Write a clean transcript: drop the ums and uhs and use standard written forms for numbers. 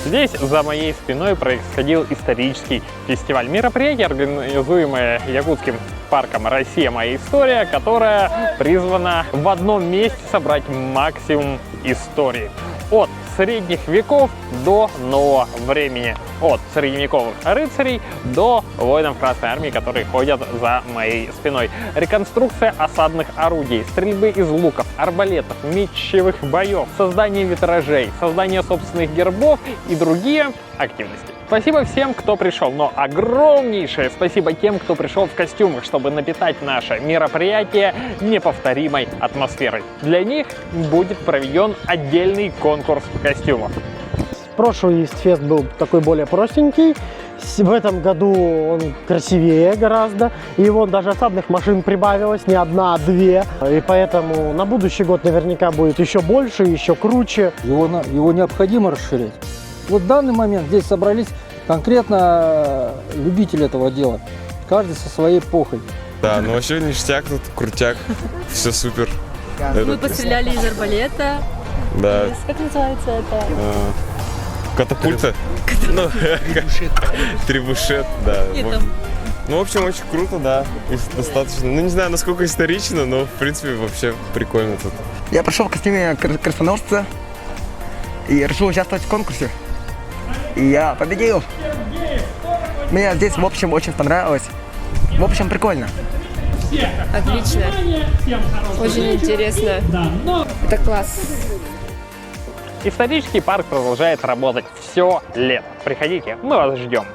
Здесь за моей спиной происходил исторический фестиваль. Мероприятие, организуемое Якутским парком «Россия. Моя история», которая призвана в одном месте собрать максимум истории. От средних веков до нового времени. От средневековых рыцарей до воинов Красной Армии, которые ходят за моей спиной. Реконструкция осадных орудий, стрельбы из луков, арбалетов, мечевых боев, создание витражей, создание собственных гербов и другие активности. Спасибо всем, кто пришел, но огромнейшее спасибо тем, кто пришел в костюмах, чтобы напитать наше мероприятие неповторимой атмосферой. Для них будет проведен отдельный конкурс костюмов. Прошлый Истфест был такой более простенький. В этом году он красивее гораздо. И вот даже осадных машин прибавилось, не одна, а две. И поэтому на будущий год наверняка будет еще больше, еще круче. Его необходимо расширять. Вот в данный момент здесь собрались конкретно любители этого дела. Каждый со своей эпохой. Да, ну вообще ништяк тут, крутяк, все супер. Мы постреляли из арбалета. Да. Как называется это? Катапульта? Ну, трибушет, да. Ну, в общем, очень круто, да. И достаточно, ну не знаю, насколько исторично, но в принципе вообще прикольно тут. Я пришел в костюме крестоносца и решил участвовать в конкурсе. И я победил. Мне здесь, в общем, очень понравилось. В общем, прикольно. Отлично. Очень интересно. Это класс. Исторический парк продолжает работать все лето. Приходите, мы вас ждем.